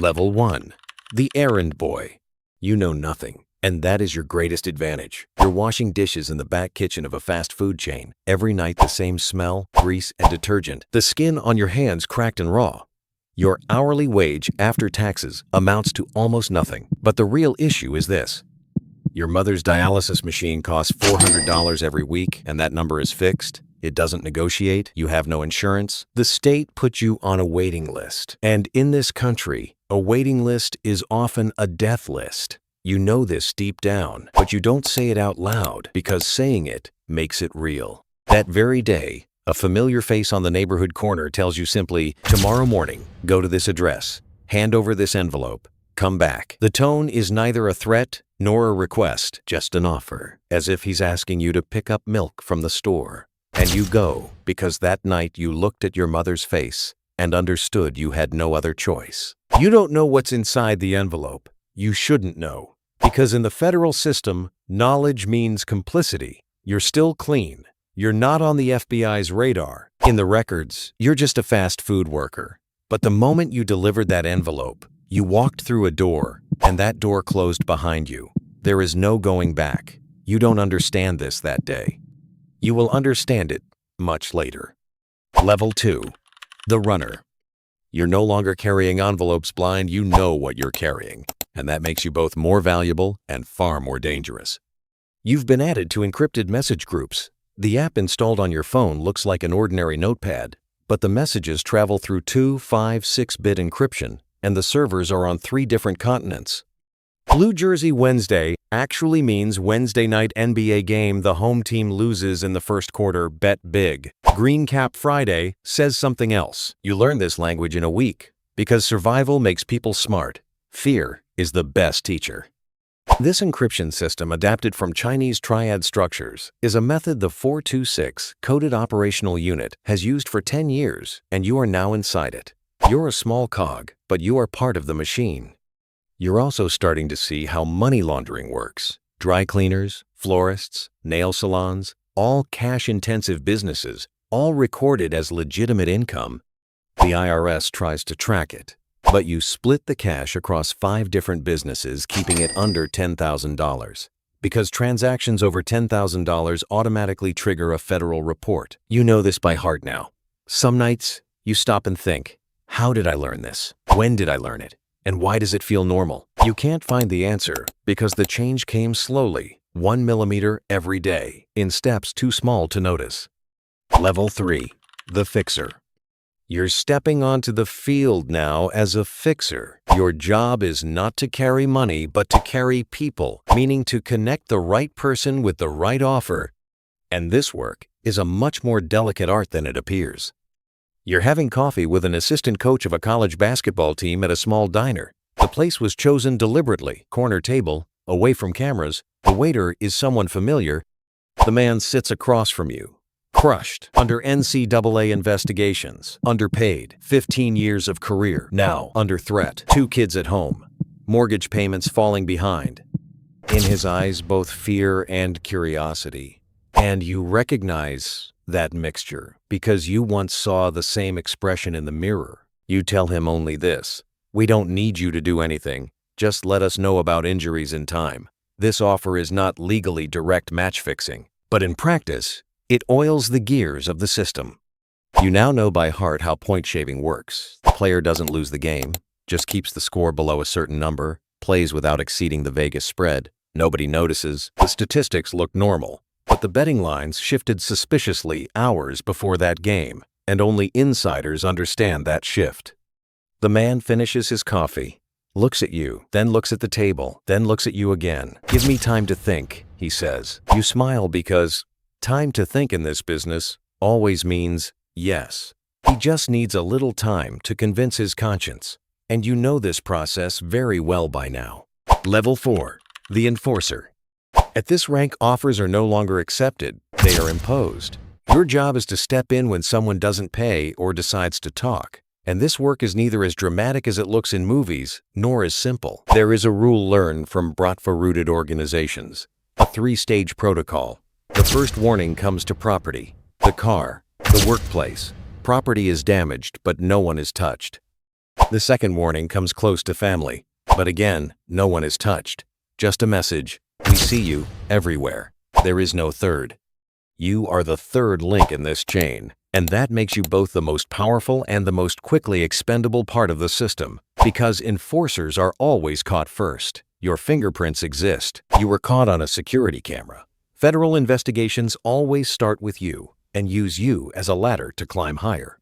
Level 1. The errand boy. You know nothing, and that is your greatest advantage. You're washing dishes in the back kitchen of a fast food chain. Every night the same smell, grease, and detergent. The skin on your hands cracked and raw. Your hourly wage after taxes amounts to almost nothing. But the real issue is this. Your mother's dialysis machine costs $400 every week, and that number is fixed. It doesn't negotiate. You have no insurance. The state puts you on a waiting list. And in this country, a waiting list is often a death list. You know this deep down, but you don't say it out loud because saying it makes it real. That very day, a familiar face on the neighborhood corner tells you simply, tomorrow morning, go to this address, hand over this envelope, come back. The tone is neither a threat nor a request, just an offer, as if he's asking you to pick up milk from the store. And you go because that night you looked at your mother's face and understood you had no other choice. You don't know what's inside the envelope. You shouldn't know, because in the federal system, knowledge means complicity. You're still clean. You're not on the FBI's radar. In the records, you're just a fast food worker. But the moment you delivered that envelope, you walked through a door, and that door closed behind you. There is no going back. You don't understand this that day. You will understand it much later. Level 2. The runner. You're no longer carrying envelopes blind. You know what you're carrying, and that makes you both more valuable and far more dangerous. You've been added to encrypted message groups. The app installed on your phone looks like an ordinary notepad, but the messages travel through 2, 5, 6-bit encryption, and the servers are on 3 different continents. Blue Jersey Wednesday actually means Wednesday night NBA game the home team loses in the first quarter, bet big. Green Cap Friday says something else. You learn this language in a week because survival makes people smart. Fear is the best teacher. This encryption system, adapted from Chinese triad structures, is a method the 426 Coded Operational Unit has used for 10 years, and you are now inside it. You're a small cog, but you are part of the machine. You're also starting to see how money laundering works. Dry cleaners, florists, nail salons, all cash-intensive businesses, all recorded as legitimate income. The IRS tries to track it, but you split the cash across 5 different businesses, keeping it under $10,000. Because transactions over $10,000 automatically trigger a federal report. You know this by heart now. Some nights, you stop and think, how did I learn this? When did I learn it? And why does it feel normal? You can't find the answer because the change came slowly, 1 millimeter every day, in steps too small to notice. Level 3. The fixer. You're stepping onto the field now as a fixer. Your job is not to carry money, but to carry people, meaning to connect the right person with the right offer. And this work is a much more delicate art than it appears. You're having coffee with an assistant coach of a college basketball team at a small diner. The place was chosen deliberately, corner table, away from cameras. The waiter is someone familiar. The man sits across from you, crushed, under NCAA investigations, underpaid, 15 years of career, now under threat, 2 kids at home, mortgage payments falling behind. In his eyes, both fear and curiosity. And you recognize that mixture because you once saw the same expression in the mirror. You tell him only this: we don't need you to do anything. Just let us know about injuries in time. This offer is not legally direct match fixing, but in practice, it oils the gears of the system. You now know by heart how point shaving works. The player doesn't lose the game, just keeps the score below a certain number, plays without exceeding the Vegas spread. Nobody notices. The statistics look normal. But the betting lines shifted suspiciously hours before that game, and only insiders understand that shift. The man finishes his coffee, looks at you, then looks at the table, then looks at you again. Give me time to think, he says. You smile because time to think in this business always means yes. He just needs a little time to convince his conscience, and you know this process very well by now. Level 4. The enforcer. At this rank, offers are no longer accepted, they are imposed. Your job is to step in when someone doesn't pay or decides to talk. And this work is neither as dramatic as it looks in movies, nor as simple. There is a rule learned from Bratva-rooted organizations, a 3-stage protocol. The first warning comes to property, the car, the workplace. Property is damaged, but no one is touched. The second warning comes close to family. But again, no one is touched. Just a message. We see you everywhere. There is no third. You are the third link in this chain, and that makes you both the most powerful and the most quickly expendable part of the system, because enforcers are always caught first. Your fingerprints exist. You were caught on a security camera. Federal investigations always start with you and use you as a ladder to climb higher.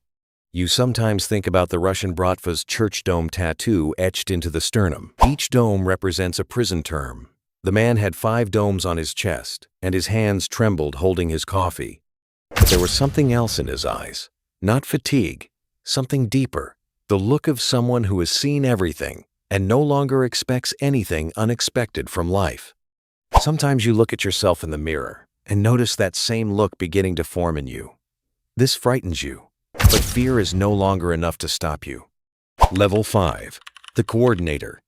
You sometimes think about the Russian Bratva's church dome tattoo etched into the sternum. Each dome represents a prison term. The man had 5 domes on his chest, and his hands trembled holding his coffee. But there was something else in his eyes. Not fatigue, something deeper. The look of someone who has seen everything and no longer expects anything unexpected from life. Sometimes you look at yourself in the mirror and notice that same look beginning to form in you. This frightens you, but fear is no longer enough to stop you. Level 5. The Coordinator.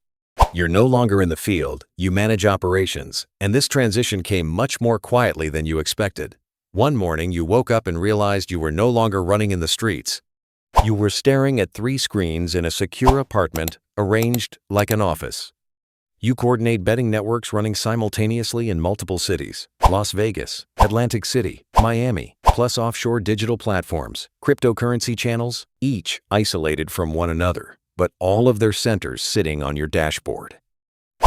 You're no longer in the field, you manage operations, and this transition came much more quietly than you expected. One morning you woke up and realized you were no longer running in the streets. You were staring at 3 screens in a secure apartment arranged like an office. You coordinate betting networks running simultaneously in multiple cities: Las Vegas, Atlantic City, Miami, plus offshore digital platforms, cryptocurrency channels, each isolated from one another, but all of their centers sitting on your dashboard.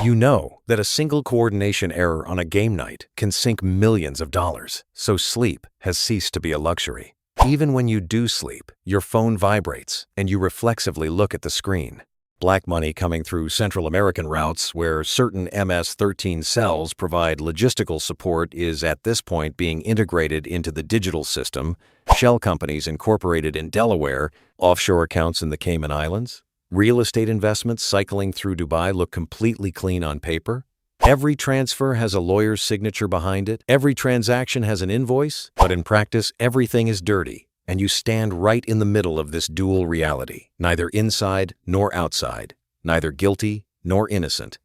You know that a single coordination error on a game night can sink millions of dollars, so sleep has ceased to be a luxury. Even when you do sleep, your phone vibrates and you reflexively look at the screen. Black money coming through Central American routes where certain MS-13 cells provide logistical support is at this point being integrated into the digital system. Shell companies incorporated in Delaware, offshore accounts in the Cayman Islands. Real estate investments cycling through Dubai look completely clean on paper. Every transfer has a lawyer's signature behind it. Every transaction has an invoice, but in practice, everything is dirty. And you stand right in the middle of this dual reality, neither inside nor outside, neither guilty nor innocent.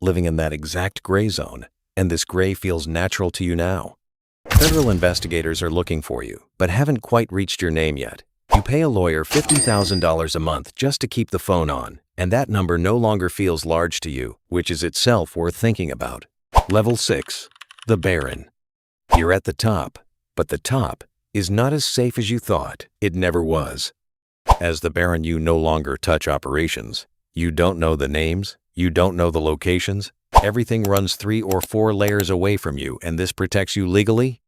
Living in that exact gray zone, and this gray feels natural to you now. Federal investigators are looking for you, but haven't quite reached your name yet. You pay a lawyer $50,000 a month just to keep the phone on, and that number no longer feels large to you, which is itself worth thinking about. Level 6. The Baron. You're at the top, but the top is not as safe as you thought. It never was. As the Baron, you no longer touch operations. You don't know the names. You don't know the locations. Everything runs 3 or 4 layers away from you, and this protects you legally.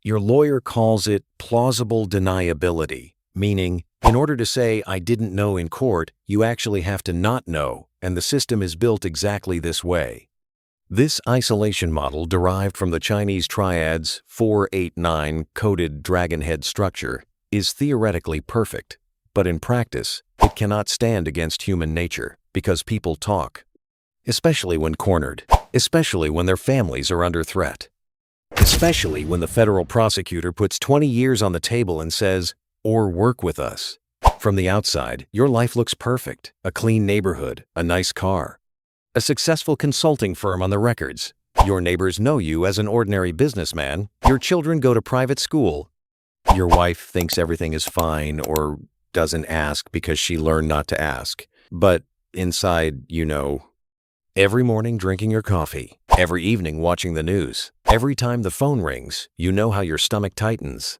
Your lawyer calls it plausible deniability, meaning, in order to say I didn't know in court, you actually have to not know, and the system is built exactly this way. This isolation model, derived from the Chinese triad's 4-8-9 coded dragon head structure, is theoretically perfect, but in practice, it cannot stand against human nature because people talk, especially when cornered, especially when their families are under threat, especially when the federal prosecutor puts 20 years on the table and says, "Or work with us." From the outside, your life looks perfect: a clean neighborhood, a nice car, a successful consulting firm on the records. Your neighbors know you as an ordinary businessman. Your children go to private school. Your wife thinks everything is fine or doesn't ask because she learned not to ask. But inside, you know. Every morning drinking your coffee, every evening watching the news, every time the phone rings, you know how your stomach tightens.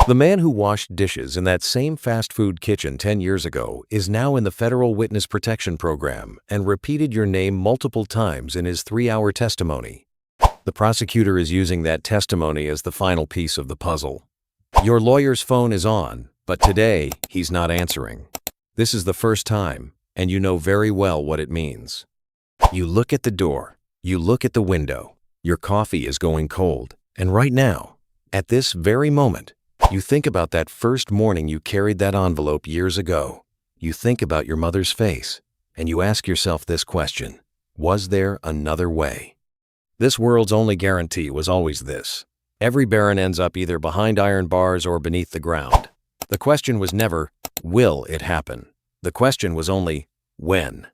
The man who washed dishes in that same fast food kitchen 10 years ago is now in the Federal Witness Protection Program and repeated your name multiple times in his 3-hour testimony. The prosecutor is using that testimony as the final piece of the puzzle. Your lawyer's phone is on, but today he's not answering. This is the first time, and you know very well what it means. You look at the door, you look at the window, your coffee is going cold, and right now, at this very moment, you think about that first morning you carried that envelope years ago. You think about your mother's face, and you ask yourself this question: was there another way? This world's only guarantee was always this: every Baron ends up either behind iron bars or beneath the ground. The question was never, will it happen? The question was only, when?